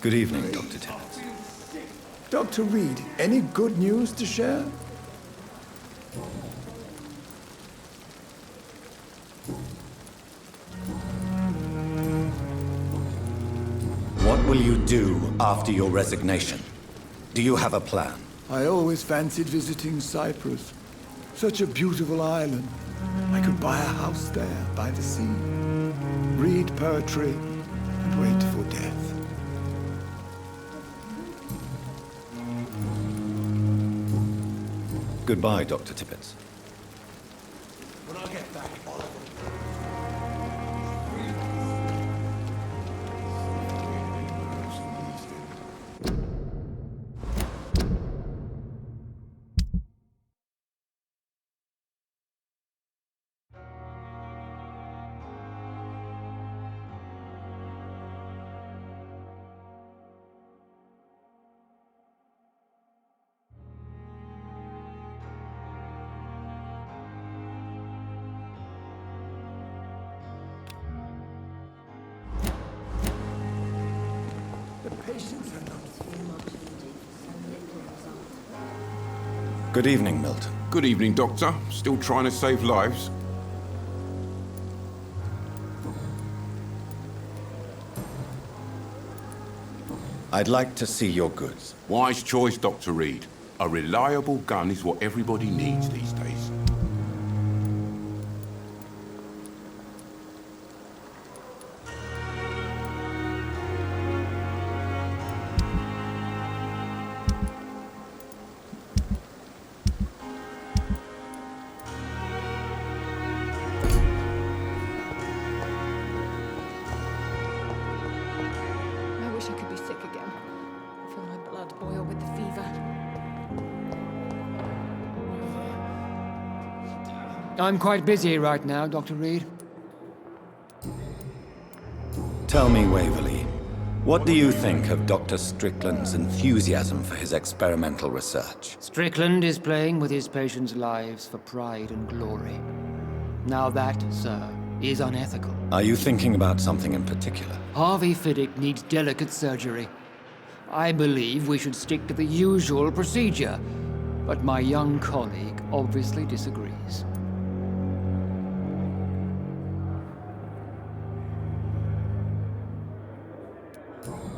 Good evening, Dr. Tibbets. Dr. Reed, any good news to share? What will you do after your resignation? Do you have a plan? I always fancied visiting Cyprus. Such a beautiful island. I could buy a house there, by the sea. Read poetry and wait for death. Goodbye, Dr. Tibbets. When I get back, the patients are not. Good evening, Milton. Good evening, Doctor. Still trying to save lives? I'd like to see your goods. Wise choice, Dr. Reed. A reliable gun is what everybody needs these days. I wish I could be sick again. I feel my blood boil with the fever. I'm quite busy right now, Dr. Reed. Tell me, Waverley, what do you think of Dr. Strickland's enthusiasm for his experimental research? Strickland is playing with his patients' lives for pride and glory. Now that, sir, is unethical. Are you thinking about something in particular? Harvey Fiddick needs delicate surgery. I believe we should stick to the usual procedure, but my young colleague obviously disagrees.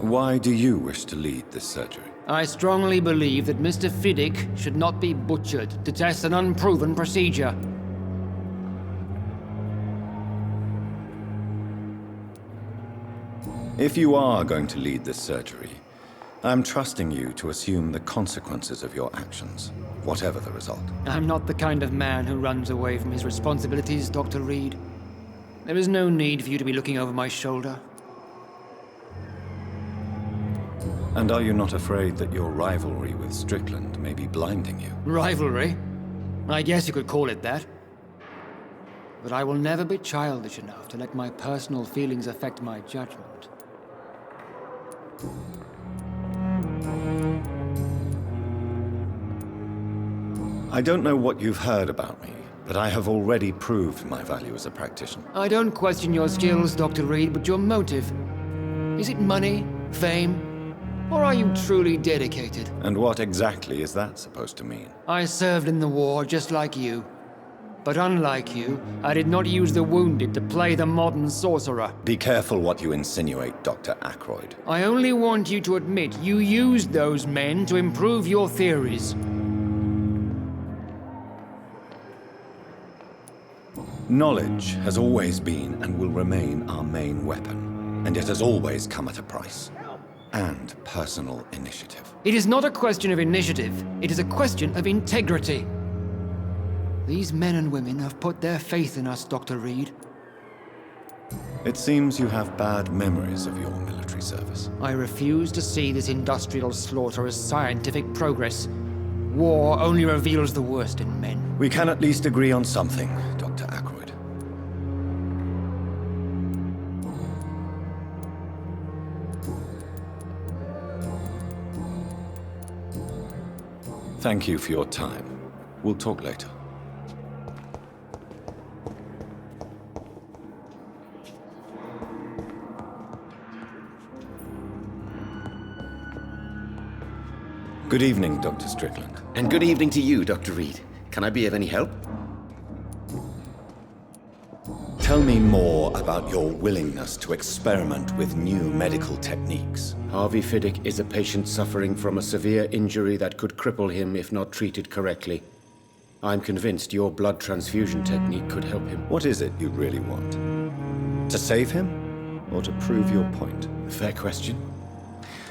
Why do you wish to lead this surgery? I strongly believe that Mr. Fiddick should not be butchered to test an unproven procedure. If you are going to lead this surgery, I'm trusting you to assume the consequences of your actions, whatever the result. I'm not the kind of man who runs away from his responsibilities, Dr. Reed. There is no need for you to be looking over my shoulder. And are you not afraid that your rivalry with Strickland may be blinding you? Rivalry? I guess you could call it that. But I will never be childish enough to let my personal feelings affect my judgment. I don't know what you've heard about me, but I have already proved my value as a practitioner. I don't question your skills, Dr. Reed, but your motive. Is it money, fame, or are you truly dedicated? And what exactly is that supposed to mean? I served in the war just like you. But unlike you, I did not use the wounded to play the modern sorcerer. Be careful what you insinuate, Dr. Ackroyd. I only want you to admit you used those men to improve your theories. Knowledge has always been and will remain our main weapon, and it has always come at a price. And personal initiative. It is not a question of initiative, it is a question of integrity. These men and women have put their faith in us, Dr. Reed. It seems you have bad memories of your military service. I refuse to see this industrial slaughter as scientific progress. War only reveals the worst in men. We can at least agree on something, Dr. Ackroyd. Thank you for your time. We'll talk later. Good evening, Dr. Strickland. And good evening to you, Dr. Reed. Can I be of any help? Tell me more about your willingness to experiment with new medical techniques. Harvey Fiddick is a patient suffering from a severe injury that could cripple him if not treated correctly. I'm convinced your blood transfusion technique could help him. What is it you really want? To save him, or to prove your point? Fair question.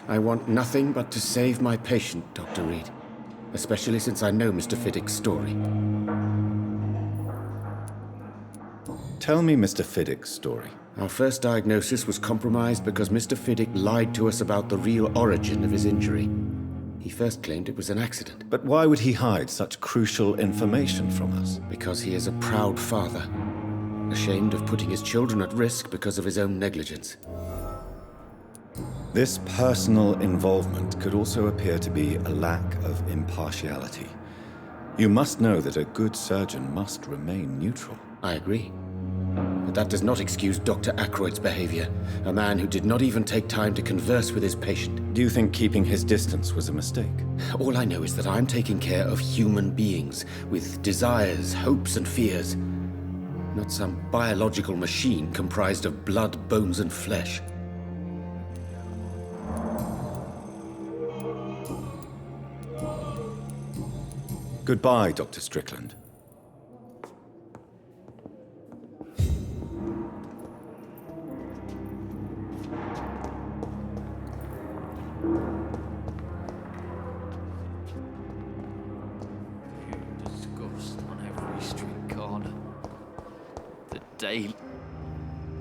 I want nothing but to save my patient, Dr. Reed. Especially since I know Mr. Fiddick's story. Tell me Mr. Fiddick's story. Our first diagnosis was compromised because Mr. Fiddick lied to us about the real origin of his injury. He first claimed it was an accident. But why would he hide such crucial information from us? Because he is a proud father, ashamed of putting his children at risk because of his own negligence. This personal involvement could also appear to be a lack of impartiality. You must know that a good surgeon must remain neutral. I agree. But that does not excuse Dr. Ackroyd's behavior, a man who did not even take time to converse with his patient. Do you think keeping his distance was a mistake? All I know is that I'm taking care of human beings with desires, hopes, and fears. Not some biological machine comprised of blood, bones, and flesh. Goodbye, Dr. Strickland. Disgust on every street corner. The day.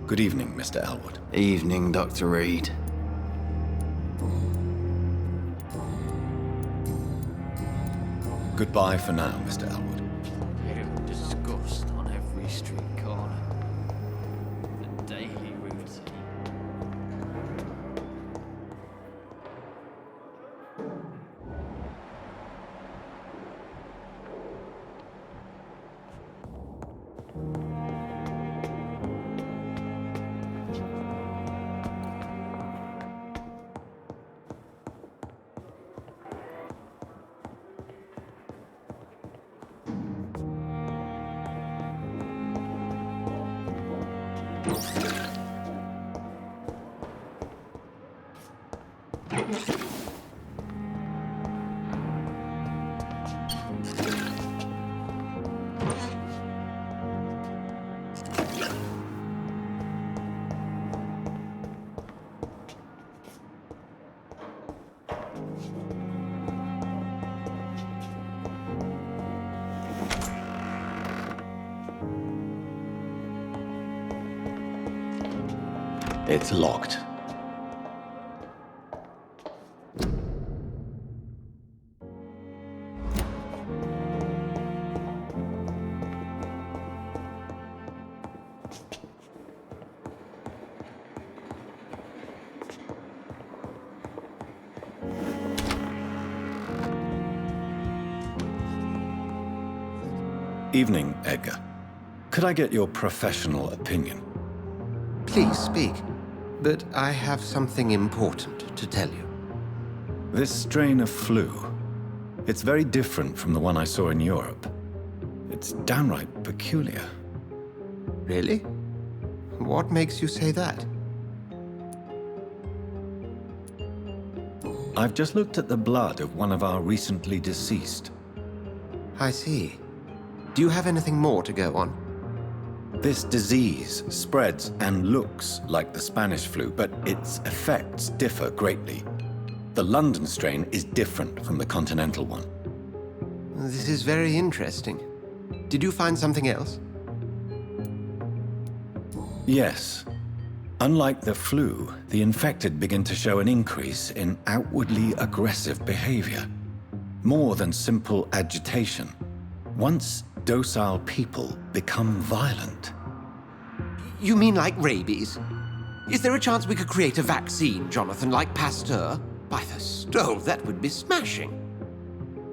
Good evening, Mr. Elwood. Evening, Dr. Reed. Goodbye for now, Mr. Elwood. Disgust on every street corner. The daily routine. It's locked. Evening, Edgar. Could I get your professional opinion? Please speak, but I have something important to tell you. This strain of flu, it's very different from the one I saw in Europe. It's downright peculiar. Really? What makes you say that? I've just looked at the blood of one of our recently deceased. I see. Do you have anything more to go on? This disease spreads and looks like the Spanish flu, but its effects differ greatly. The London strain is different from the continental one. This is very interesting. Did you find something else? Yes. Unlike the flu, the infected begin to show an increase in outwardly aggressive behavior. More than simple agitation. Once docile people become violent. You mean like rabies? Is there a chance we could create a vaccine, Jonathan, like Pasteur? By the stove, that would be smashing.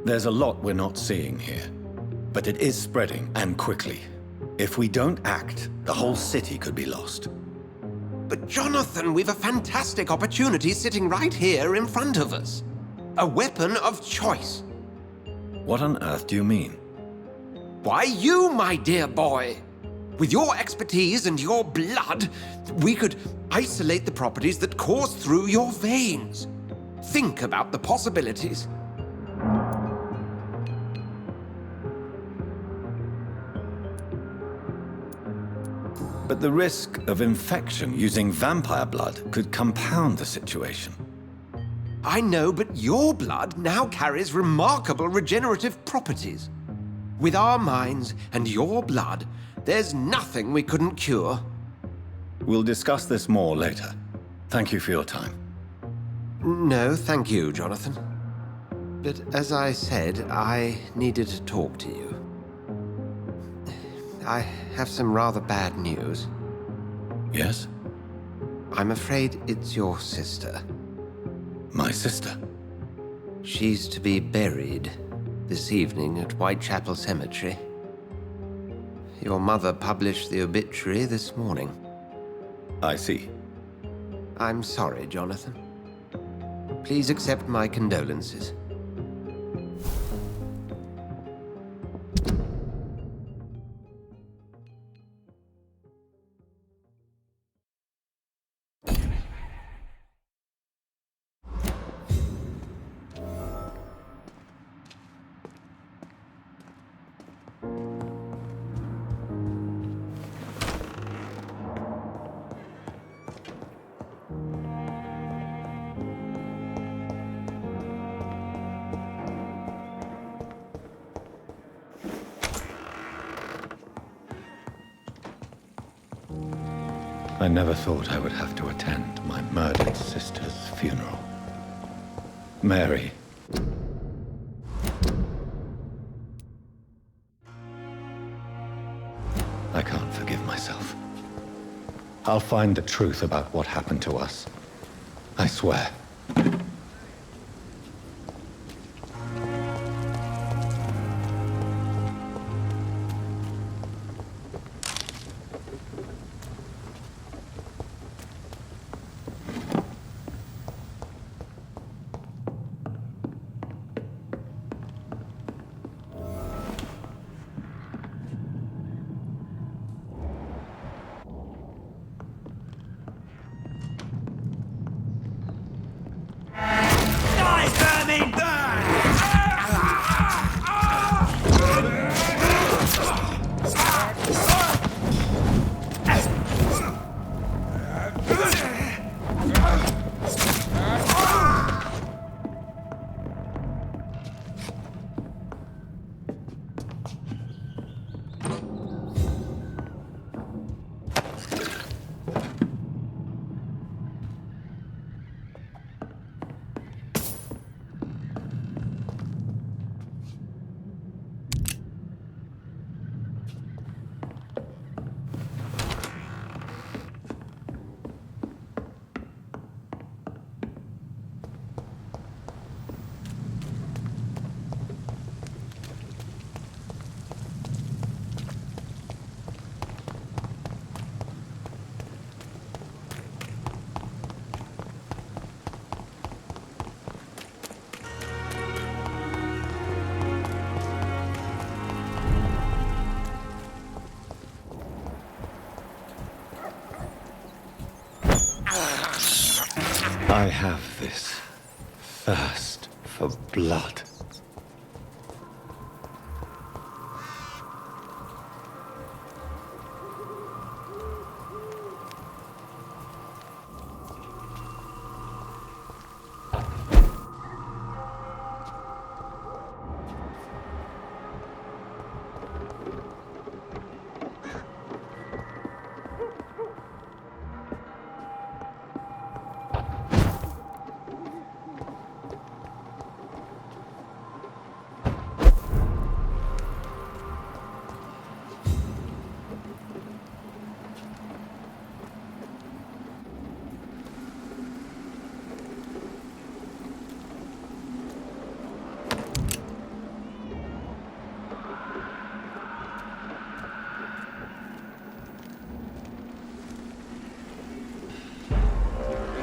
There's a lot we're not seeing here, but it is spreading, and quickly. If we don't act, the whole city could be lost. But Jonathan, we've a fantastic opportunity sitting right here in front of us. A weapon of choice. What on earth do you mean? Why, you, my dear boy. With your expertise and your blood, we could isolate the properties that course through your veins. Think about the possibilities. But the risk of infection using vampire blood could compound the situation. I know, but your blood now carries remarkable regenerative properties. With our minds and your blood, there's nothing we couldn't cure. We'll discuss this more later. Thank you for your time. No, thank you, Jonathan. But as I said, I needed to talk to you. I have some rather bad news. Yes? I'm afraid it's your sister. My sister? She's to be buried this evening at Whitechapel Cemetery. Your mother published the obituary this morning. I see. I'm sorry, Jonathan. Please accept my condolences. I never thought I would have to attend my murdered sister's funeral. Mary. I can't forgive myself. I'll find the truth about what happened to us. I swear. I have this thirst for blood.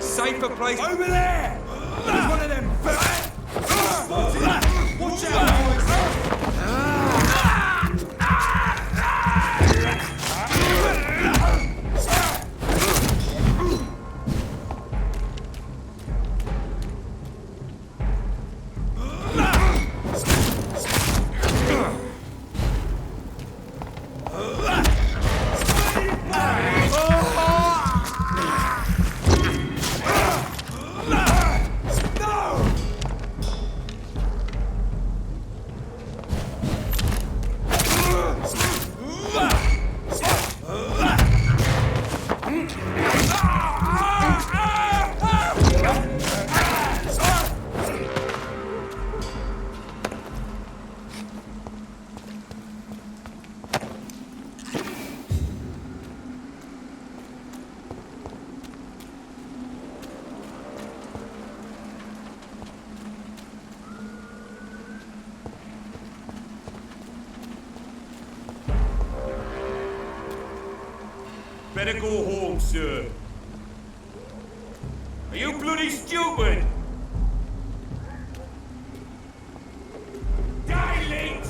Safer place over there! There's one of them! Better go home, sir. Are you bloody stupid? Dilate!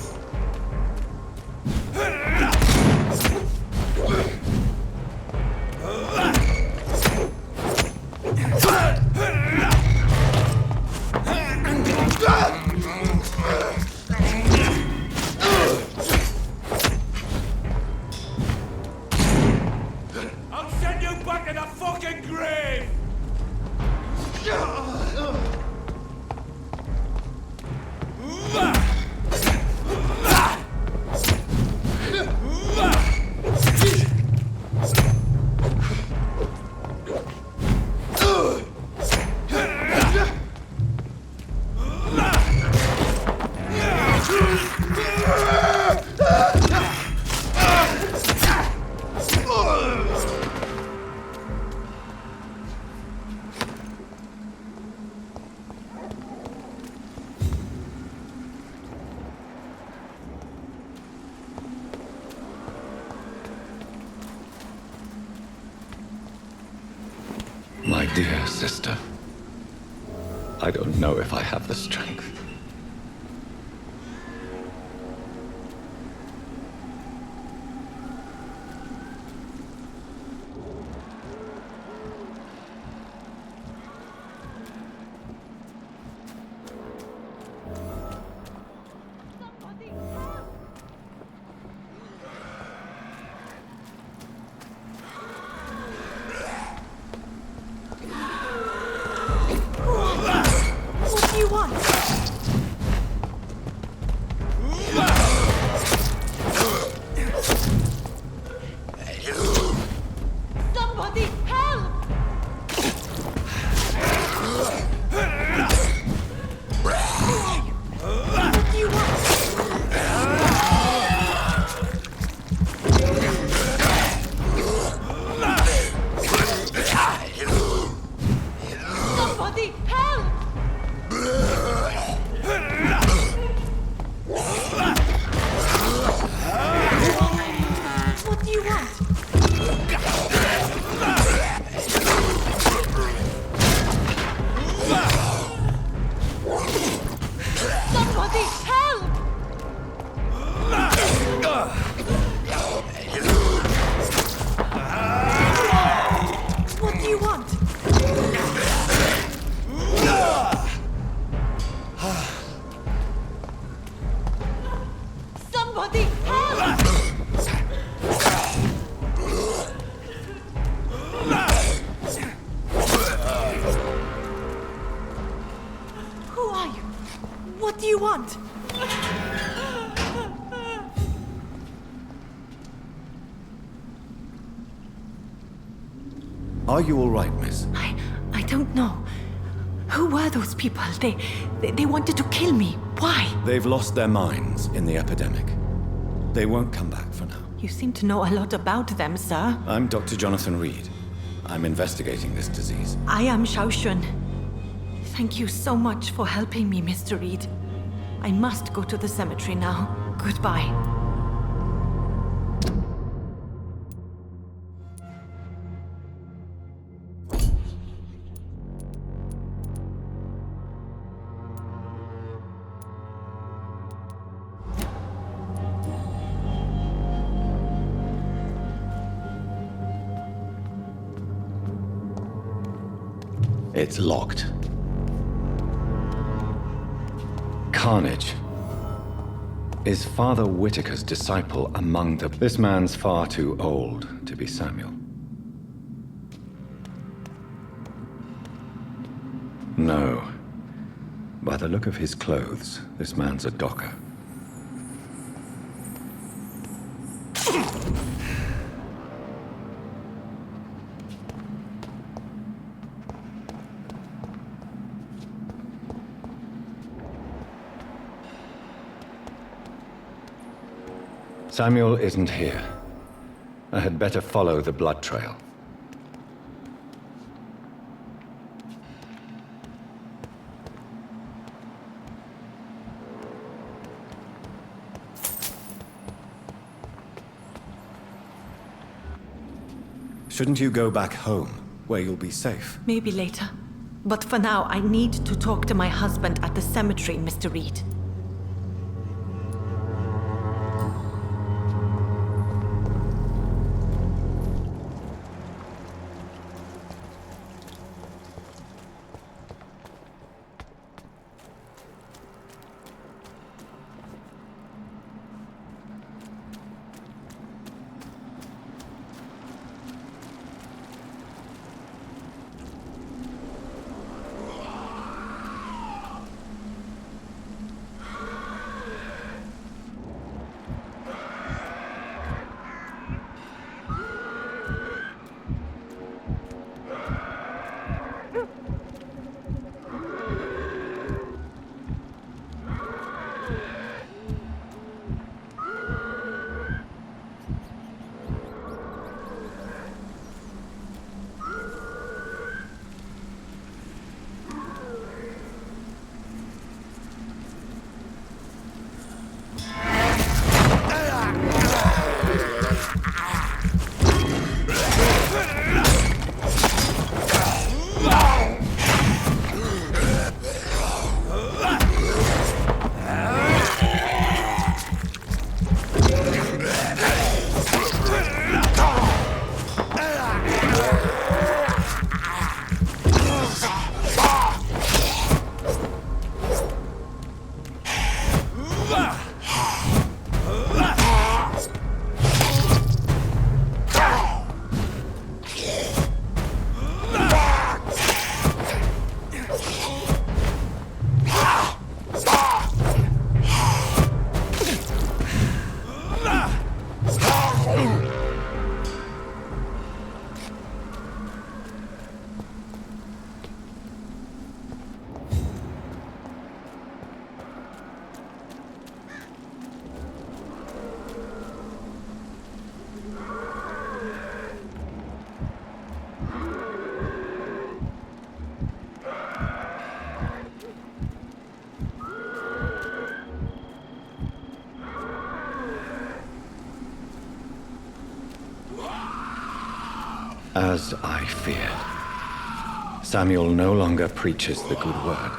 I'll send you back in the fucking grave! My dear sister, I don't know if I have the strength. What do you want? Somebody help! What do you want? Somebody help! What do you want? Somebody help! What do you want? Somebody help! Who are you? What do you want? Are you all right, miss? I don't know. Who were those people? They wanted to kill me. Why? They've lost their minds in the epidemic. They won't come back for now. You seem to know a lot about them, sir. I'm Dr. Jonathan Reed. I'm investigating this disease. I am Xiaoxun. Thank you so much for helping me, Mr. Reed. I must go to the cemetery now. Goodbye. It's locked. Carnage. Is Father Whitaker's disciple among the... This man's far too old to be Samuel. No. By the look of his clothes, this man's a docker. Samuel isn't here. I had better follow the blood trail. Shouldn't you go back home, where you'll be safe? Maybe later. But for now, I need to talk to my husband at the cemetery, Mr. Reed. As I feared. Samuel no longer preaches the good word.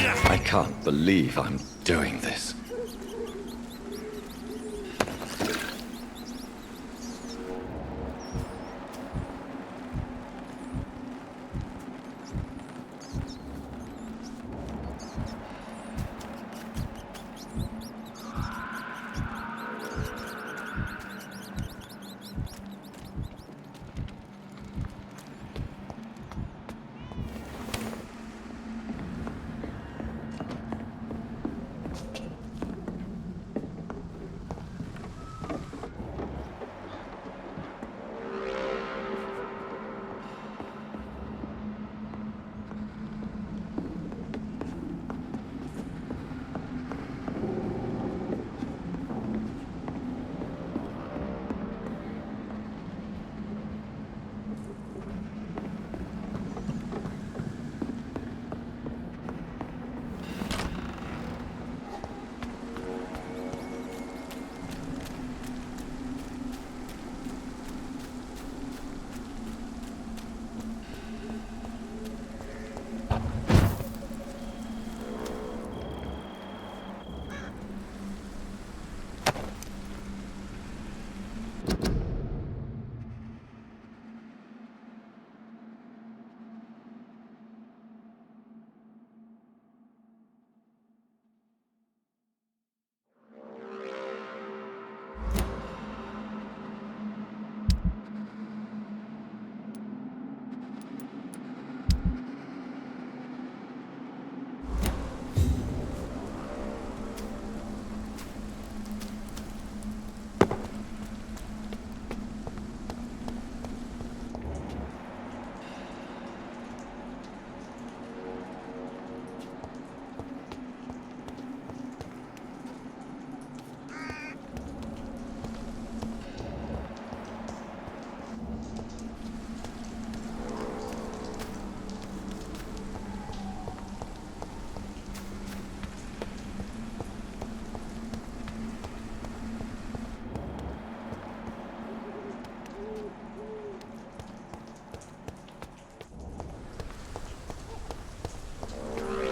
I can't believe I'm doing this.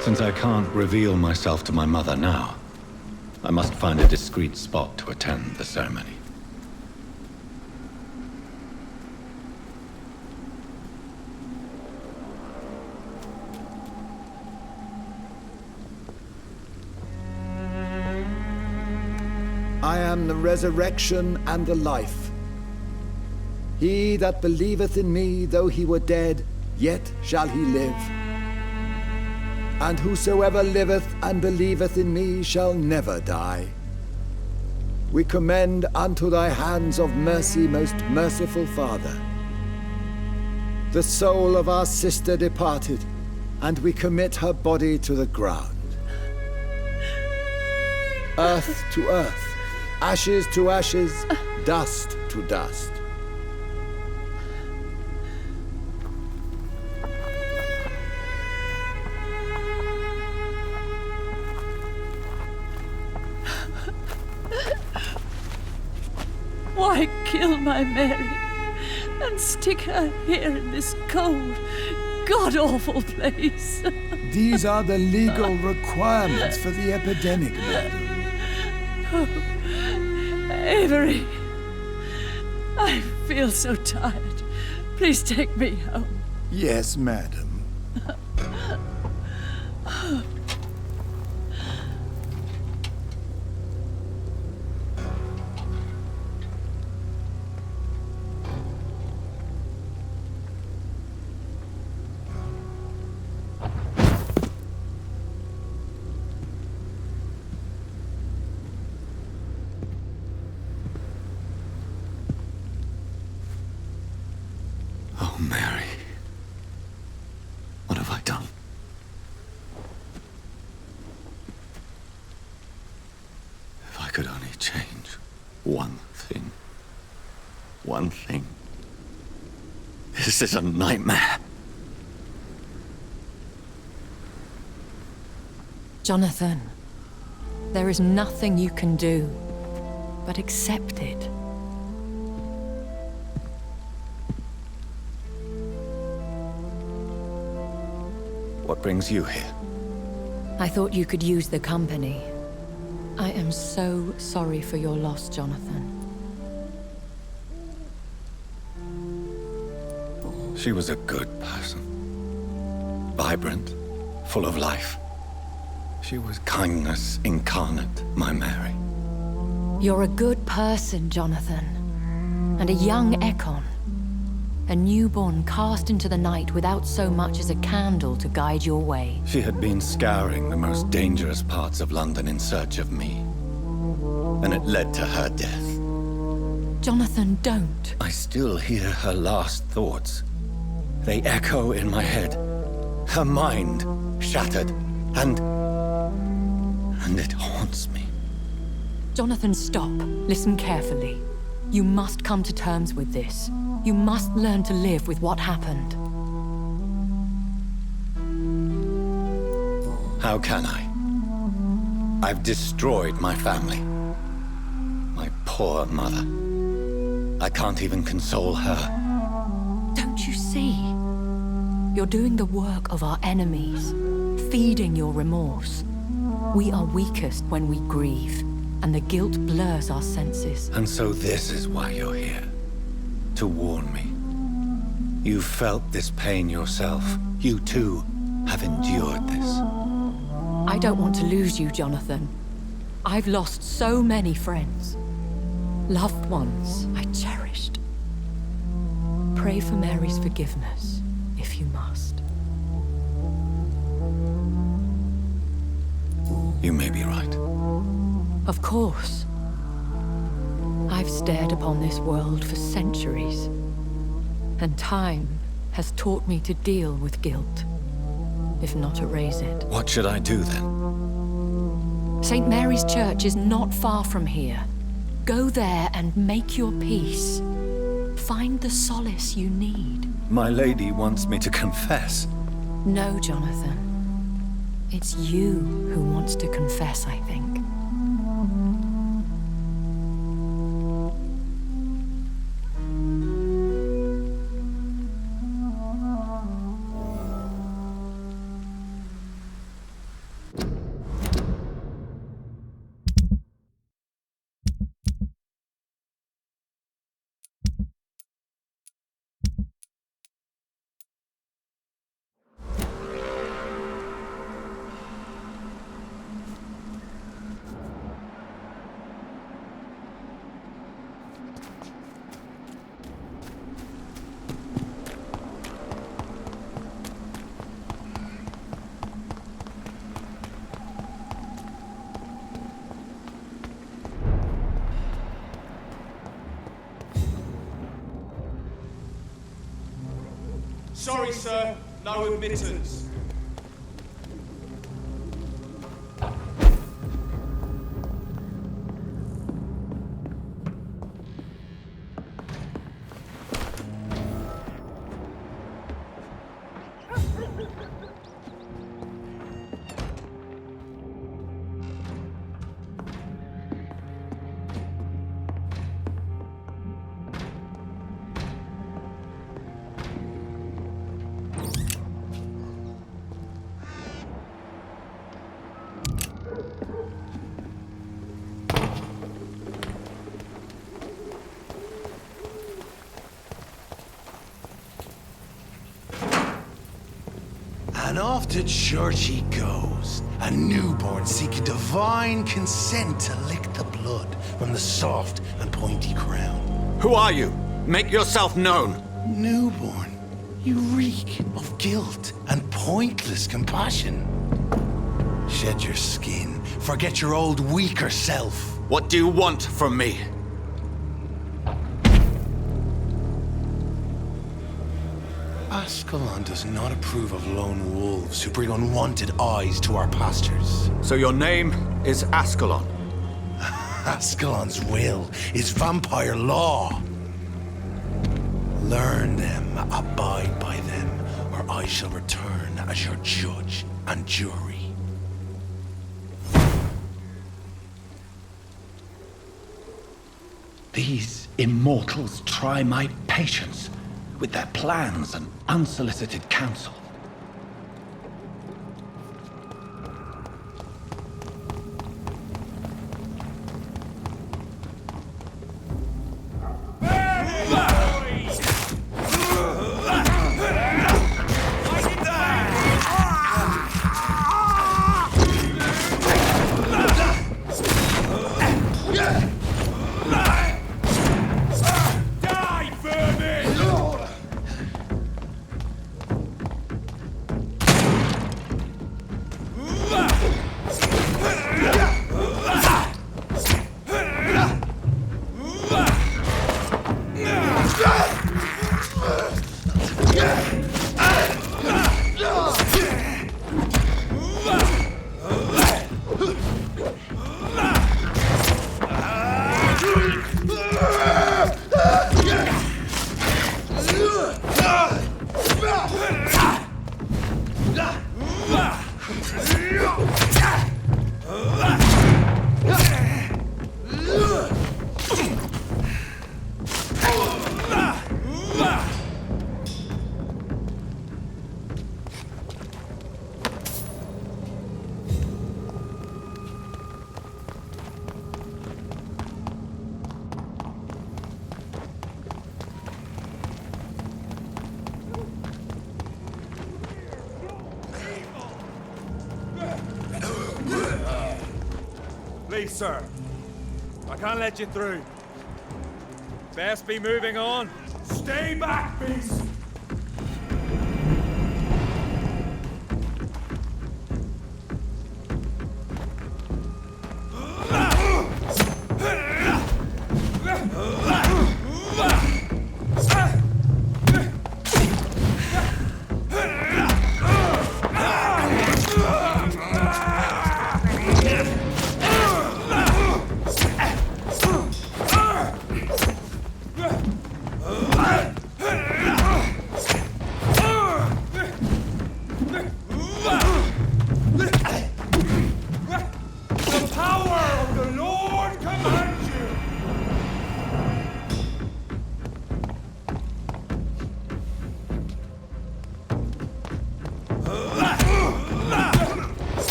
Since I can't reveal myself to my mother now, I must find a discreet spot to attend the ceremony. I am the resurrection and the life. He that believeth in me, though he were dead, yet shall he live. And whosoever liveth and believeth in me shall never die. We commend unto thy hands of mercy, most merciful Father, the soul of our sister departed, and we commit her body to the ground. Earth to earth, ashes to ashes, dust to dust. Why kill my Mary and stick her here in this cold, god-awful place? These are the legal requirements for the epidemic, madam. Oh, Avery, I feel so tired. Please take me home. Yes, madam. Oh, Mary. What have I done? If I could only change one thing. One thing. This is a nightmare. Jonathan, there is nothing you can do but accept it. What brings you here? I thought you could use the company. I am so sorry for your loss, Jonathan. She was a good person. Vibrant, full of life. She was kindness incarnate, my Mary. You're a good person, Jonathan. And a young Ekon. A newborn cast into the night without so much as a candle to guide your way. She had been scouring the most dangerous parts of London in search of me. And it led to her death. Jonathan, don't. I still hear her last thoughts. They echo in my head. Her mind shattered, and it haunts me. Jonathan, stop. Listen carefully. You must come to terms with this. You must learn to live with what happened. How can I? I've destroyed my family. My poor mother. I can't even console her. Don't you see? You're doing the work of our enemies, feeding your remorse. We are weakest when we grieve, and the guilt blurs our senses. And so this is why you're here. To warn me. You've felt this pain yourself. You too have endured this. I don't want to lose you, Jonathan. I've lost so many friends. Loved ones I cherished. Pray for Mary's forgiveness, if you must. You may be right. Of course. I've stared upon this world for centuries, and time has taught me to deal with guilt, if not erase it. What should I do then? St. Mary's Church is not far from here. Go there and make your peace. Find the solace you need. My lady wants me to confess. No, Jonathan. It's you who wants to confess, I think. Sorry, sir. No admittance. And off to church he goes, a newborn seeking divine consent to lick the blood from the soft and pointy crown. Who are you? Make yourself known. Newborn, you reek of guilt and pointless compassion. Shed your skin, forget your old weaker self. What do you want from me? Ascalon does not approve of lone wolves who bring unwanted eyes to our pastures. So your name is Ascalon? Ascalon's will is vampire law. Learn them, abide by them, or I shall return as your judge and jury. These immortals try my patience with their plans and unsolicited counsel. Please, sir. I can't let you through. Best be moving on. Stay back, beast!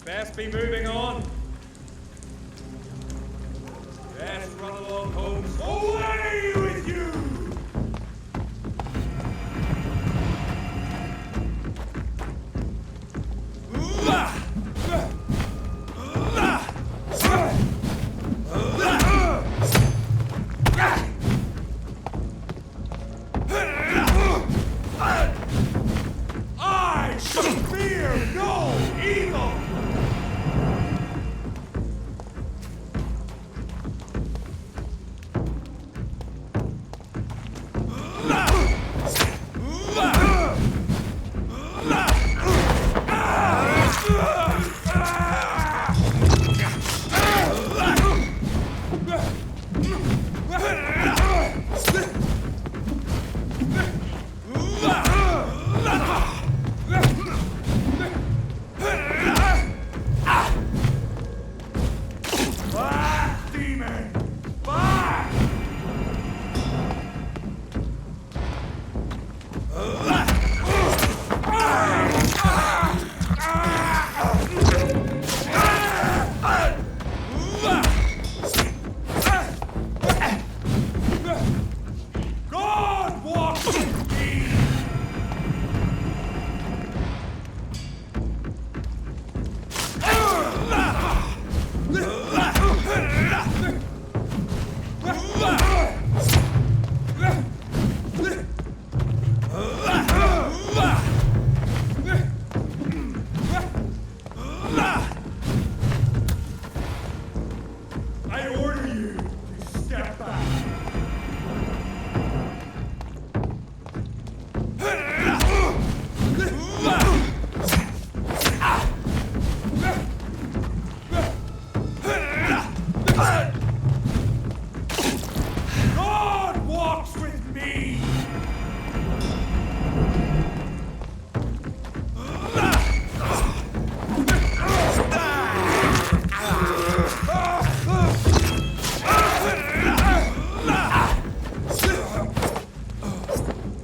Best be moving on. Yes, run along, Holmes. Away with you! I shall fear no evil!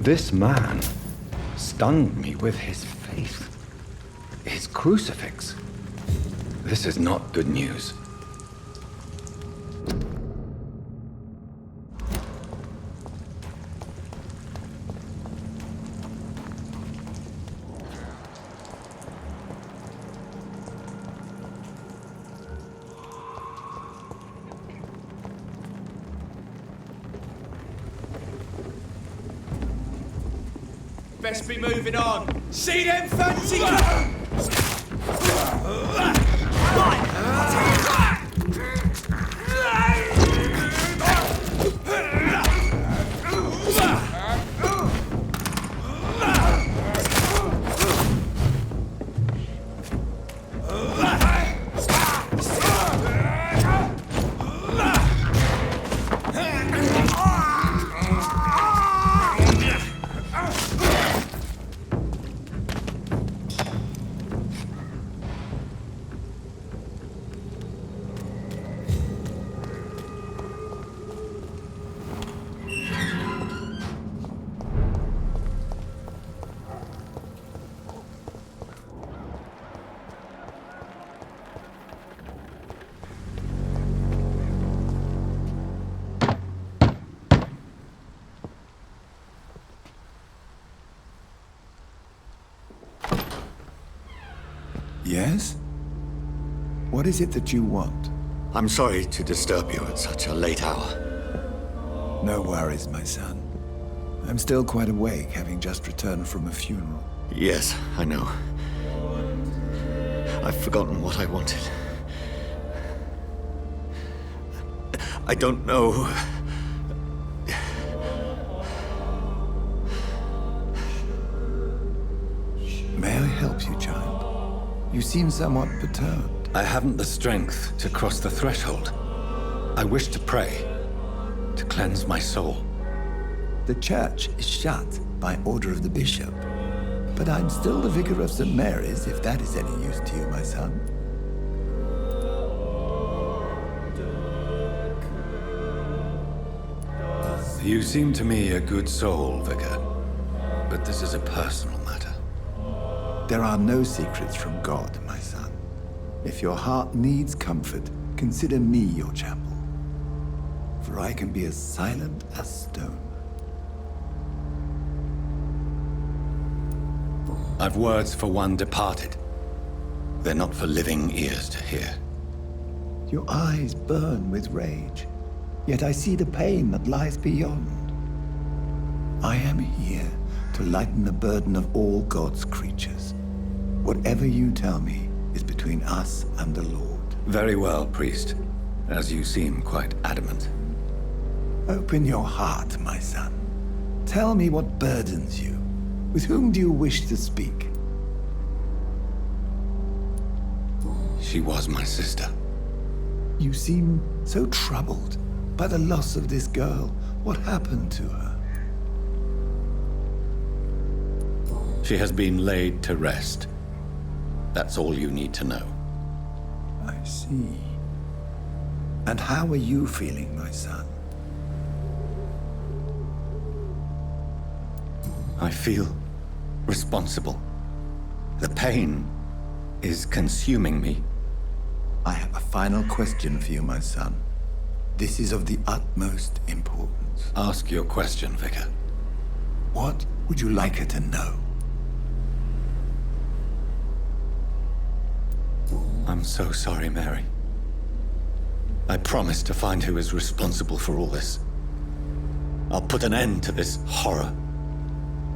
This man stunned me with his faith. His crucifix. This is not good news. Best be moving on. See them fancy... Yes? What is it that you want? I'm sorry to disturb you at such a late hour. No worries, my son. I'm still quite awake, having just returned from a funeral. Yes, I know. I've forgotten what I wanted. I don't know. May I help you, child? You seem somewhat perturbed. I haven't the strength to cross the threshold. I wish to pray, to cleanse my soul. The church is shut by order of the bishop. But I'm still the vicar of St. Mary's, if that is any use to you, my son. You seem to me a good soul, Vicar. But this is a personal matter. There are no secrets from God, my son. If your heart needs comfort, consider me your chapel. For I can be as silent as stone. I've words for one departed. They're not for living ears to hear. Your eyes burn with rage, yet I see the pain that lies beyond. I am here to lighten the burden of all God's creatures. Whatever you tell me is between us and the Lord. Very well, priest, as you seem quite adamant. Open your heart, my son. Tell me what burdens you. With whom do you wish to speak? She was my sister. You seem so troubled by the loss of this girl. What happened to her? She has been laid to rest. That's all you need to know. I see. And how are you feeling, my son? I feel responsible. The pain is consuming me. I have a final question for you, my son. This is of the utmost importance. Ask your question, Vicar. What would you like her to know? I'm so sorry, Mary. I promise to find who is responsible for all this. I'll put an end to this horror.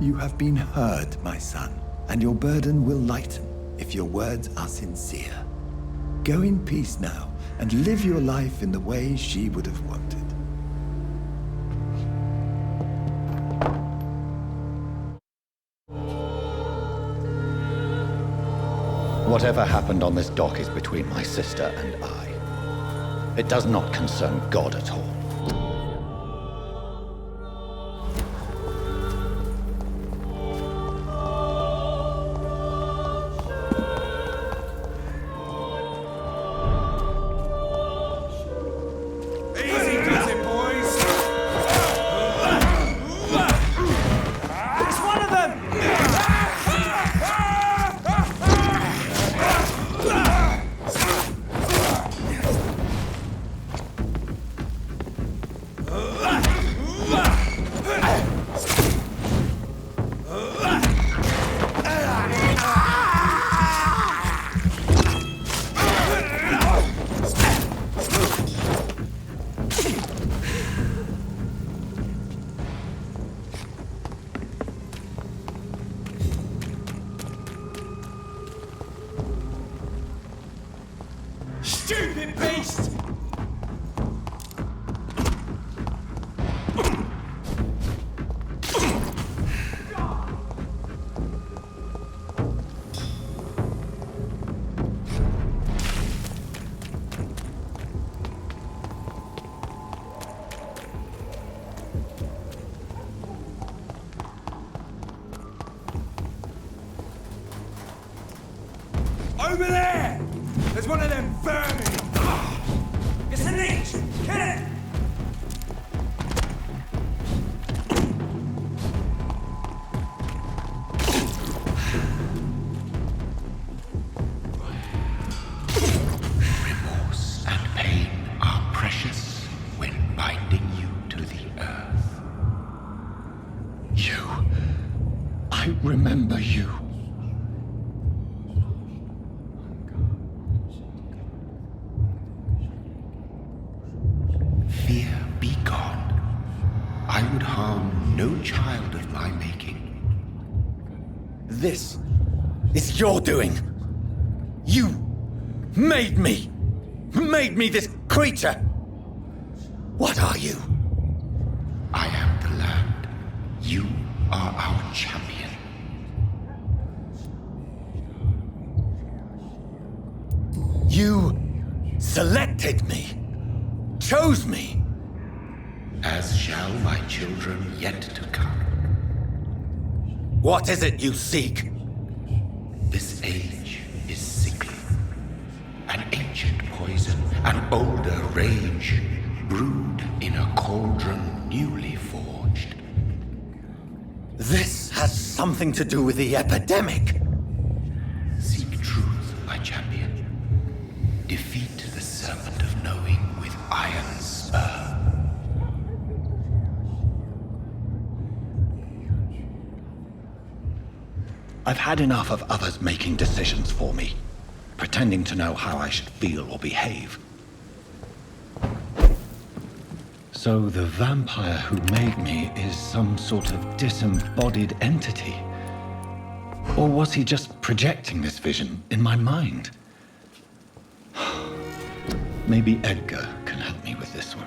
You have been heard, my son, and your burden will lighten if your words are sincere. Go in peace now, and live your life in the way she would have wanted. Whatever happened on this dock is between my sister and I. It does not concern God at all. Stupid beast! Over there! There's one of them vermin! It's a leech! Kill it! Remorse and pain are precious when binding you to the earth. You. I remember you. Fear be gone. I would harm no child of my making. This is your doing. You made me. Made me this creature. What are you? I am the land. You are our champion. You selected me. Chose me. As shall my children yet to come. What is it you seek? This age is sickly. An ancient poison, an older rage, brewed in a cauldron newly forged. This has something to do with the epidemic. Seek truth, my champion. Defeat the serpent of knowing with iron spur. I've had enough of others making decisions for me, pretending to know how I should feel or behave. So the vampire who made me is some sort of disembodied entity? Or was he just projecting this vision in my mind? Maybe Edgar can help me with this one.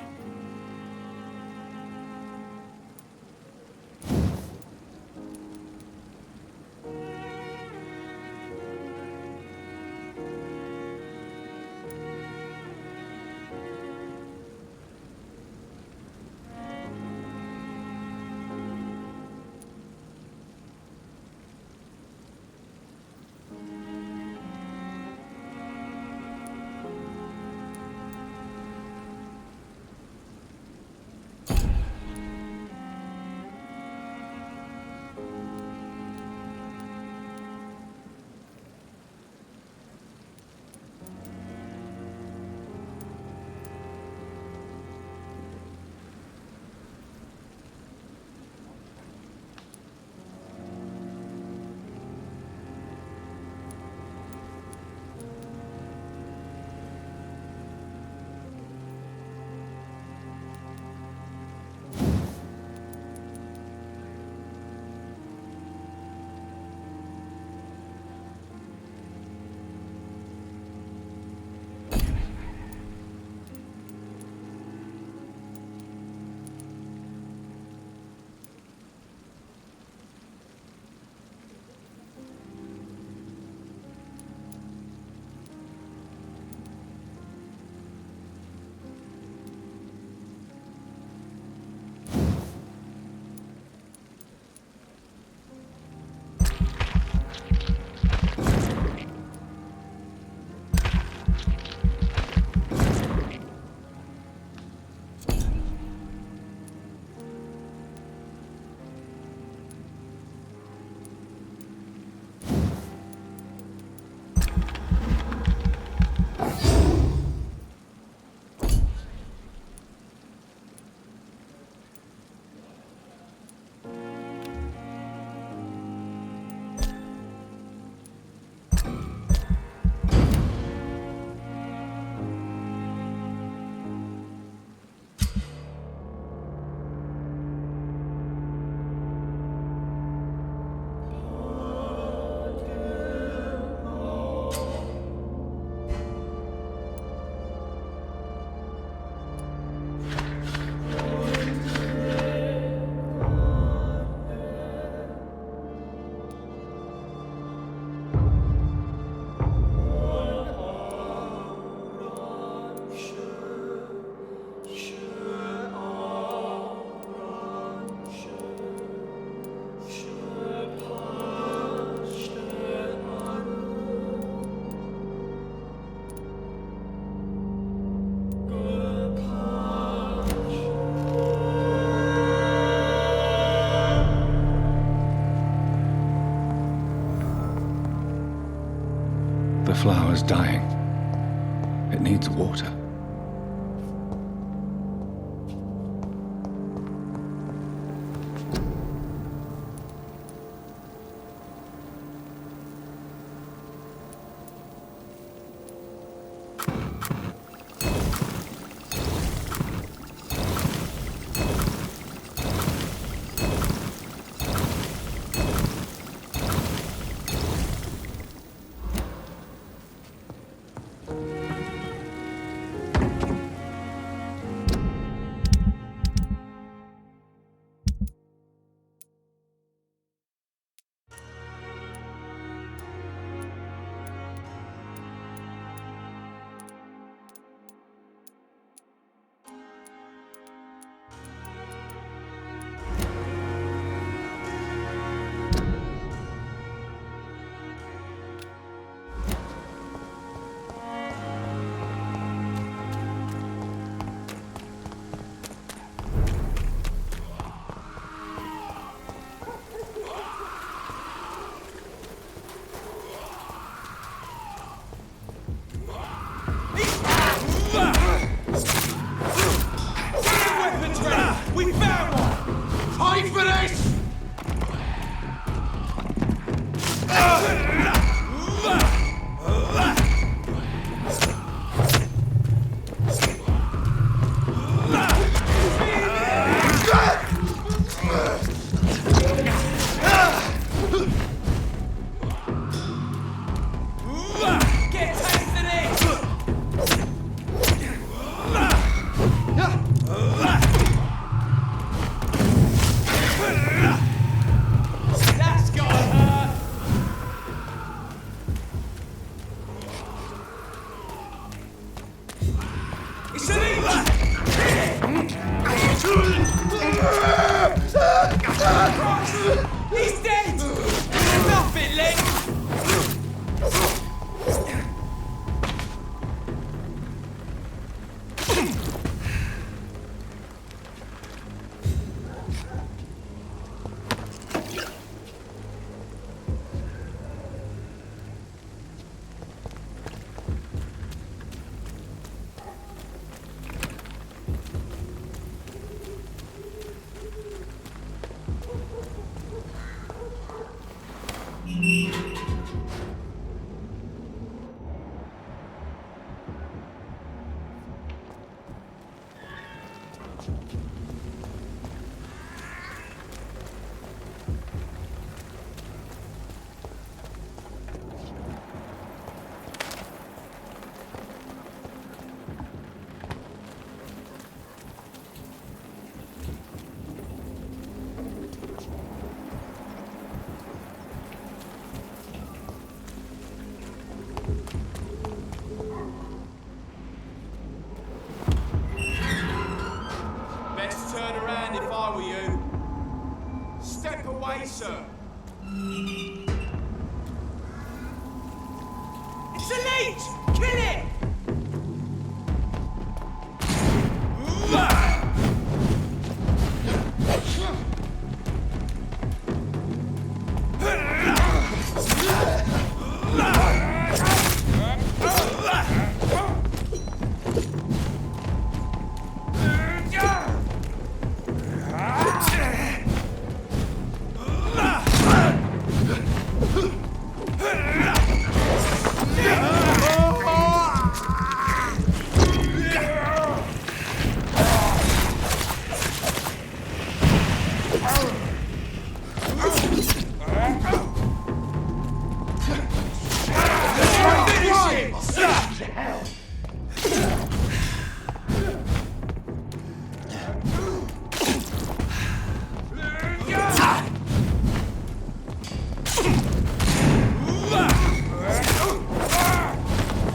was dying. It needs water. We found one! Fight for this! Get a taste of this! That's gotta hurt! It's an He's dead! Enough it, Link! Best turn around if I were you. Step away, sir. It's a leech! Kill it!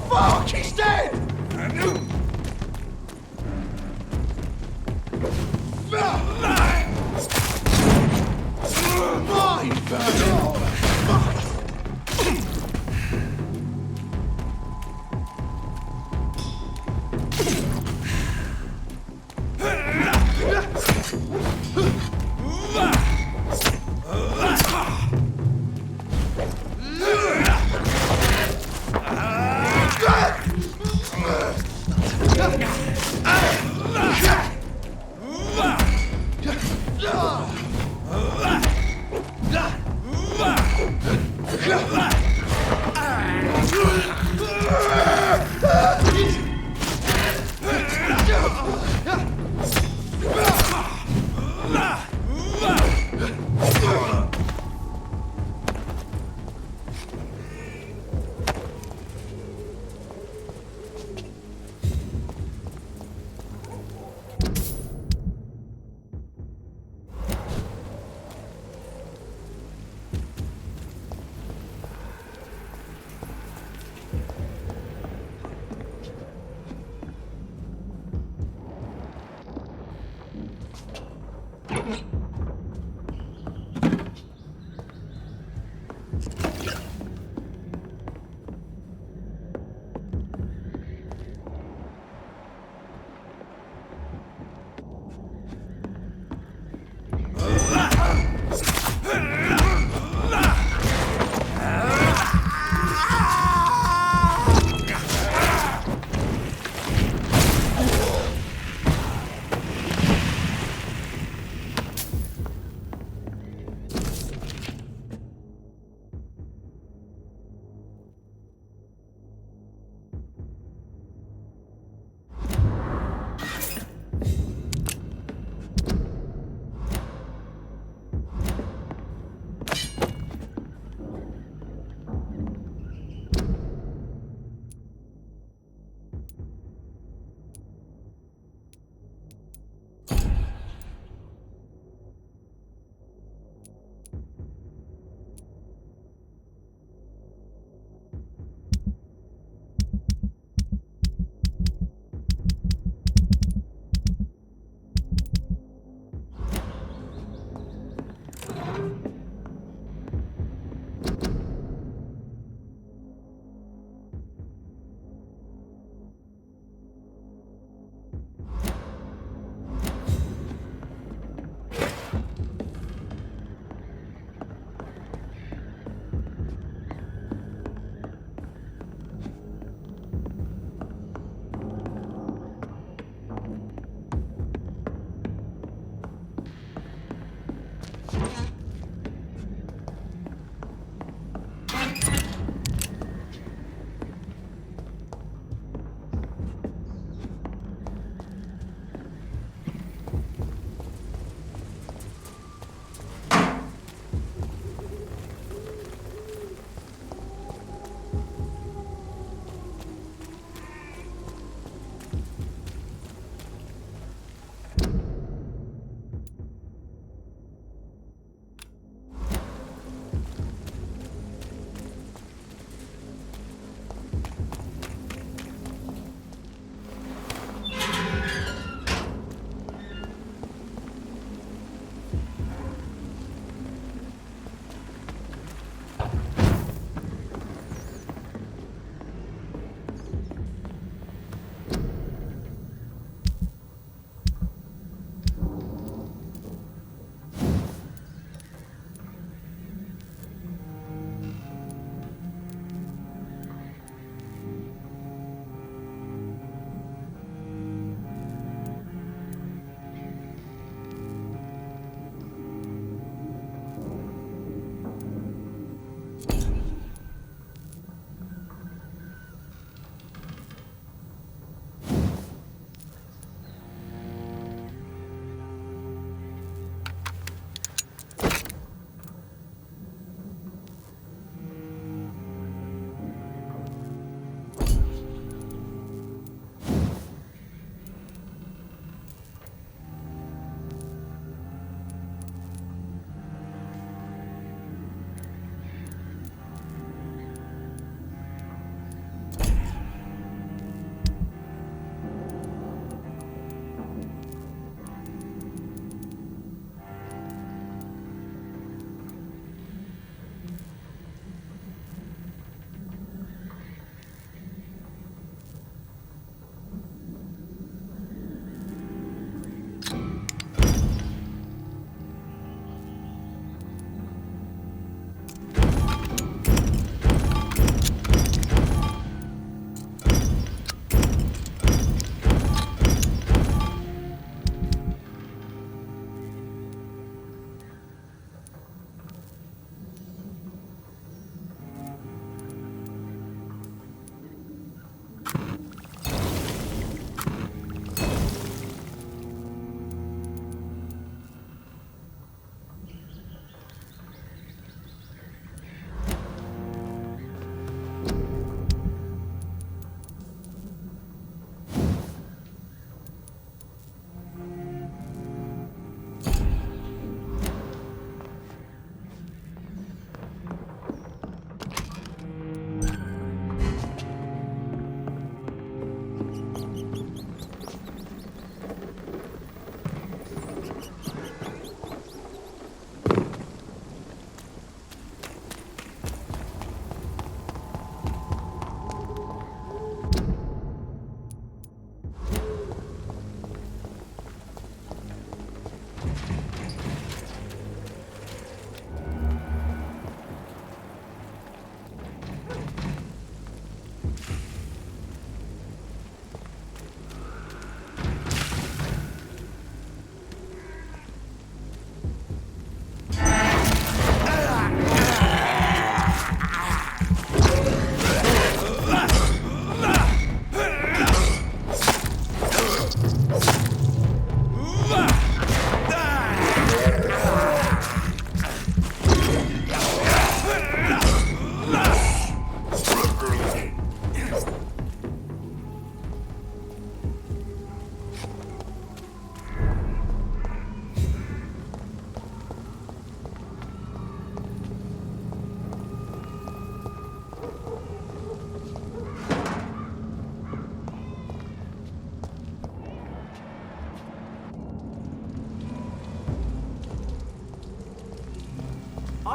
Fuck, he's dead!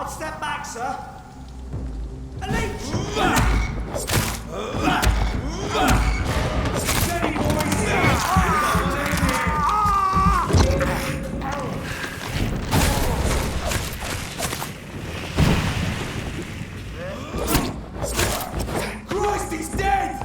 One step back, sir. Elite! Steady, Christ, he's dead!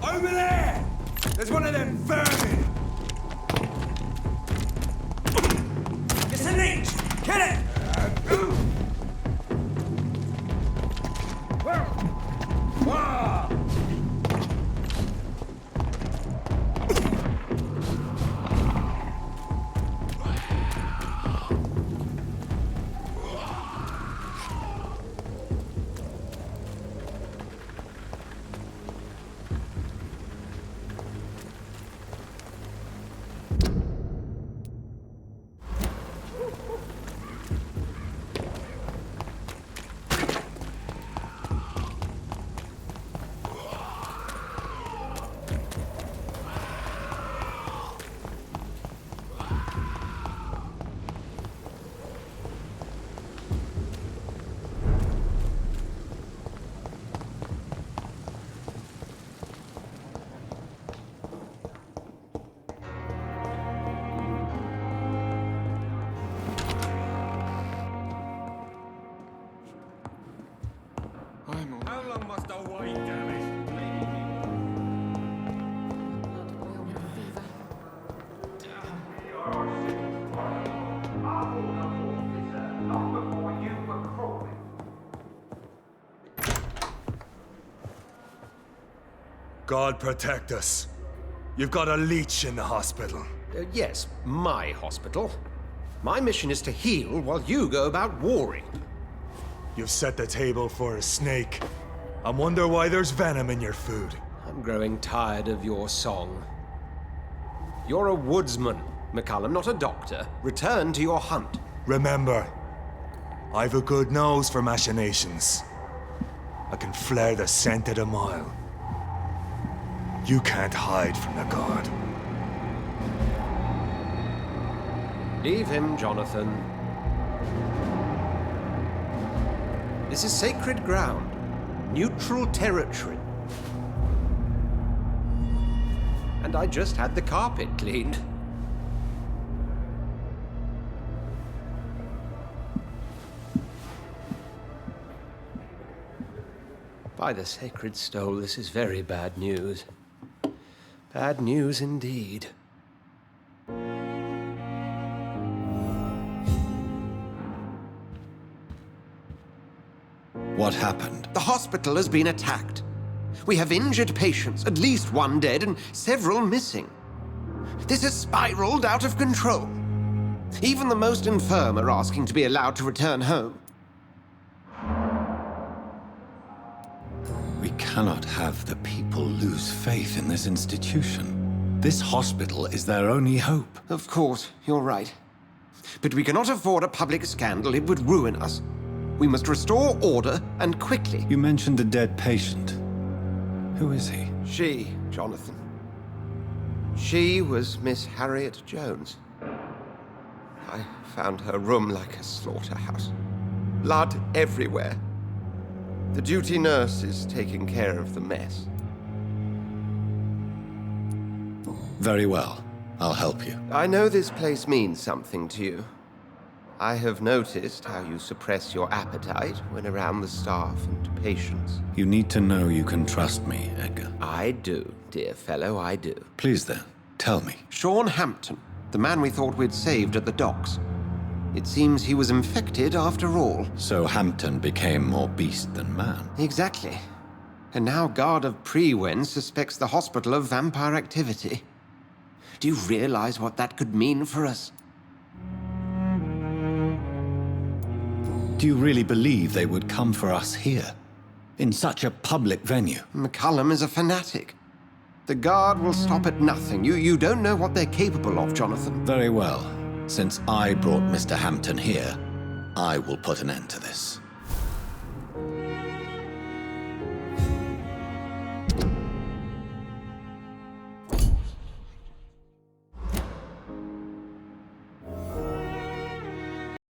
Over there! There's one of them vermin! It's a leech! Get it! How long must I wait, damn it? Blood, oil, fever. God protect us. You've got a leech in the hospital. Yes, my hospital. My mission is to heal while you go about warring. You've set the table for a snake. I wonder why there's venom in your food. I'm growing tired of your song. You're a woodsman, McCullum, not a doctor. Return to your hunt. Remember, I've a good nose for machinations. I can flare the scent at a mile. You can't hide from the god. Leave him, Jonathan. This is sacred ground. Neutral territory. And I just had the carpet cleaned. By the sacred stole, this is very bad news. Bad news indeed. What happened? The hospital has been attacked. We have injured patients, at least one dead and several missing. This has spiraled out of control. Even the most infirm are asking to be allowed to return home. We cannot have the people lose faith in this institution. This hospital is their only hope. Of course, you're right. But we cannot afford a public scandal. It would ruin us. We must restore order, and quickly. You mentioned a dead patient. Who is he? She, Jonathan. She was Miss Harriet Jones. I found her room like a slaughterhouse. Blood everywhere. The duty nurse is taking care of the mess. Very well. I'll help you. I know this place means something to you. I have noticed how you suppress your appetite when around the staff and patients. You need to know you can trust me, Edgar. I do, dear fellow, I do. Please then, tell me. Sean Hampton, the man we thought we'd saved at the docks. It seems he was infected after all. So Hampton became more beast than man. Exactly. And now Guard of Prewen suspects the hospital of vampire activity. Do you realize what that could mean for us? Do you really believe they would come for us here? In such a public venue? McCullum is a fanatic. The Guard will stop at nothing. You don't know what they're capable of, Jonathan. Very well. Since I brought Mr. Hampton here, I will put an end to this.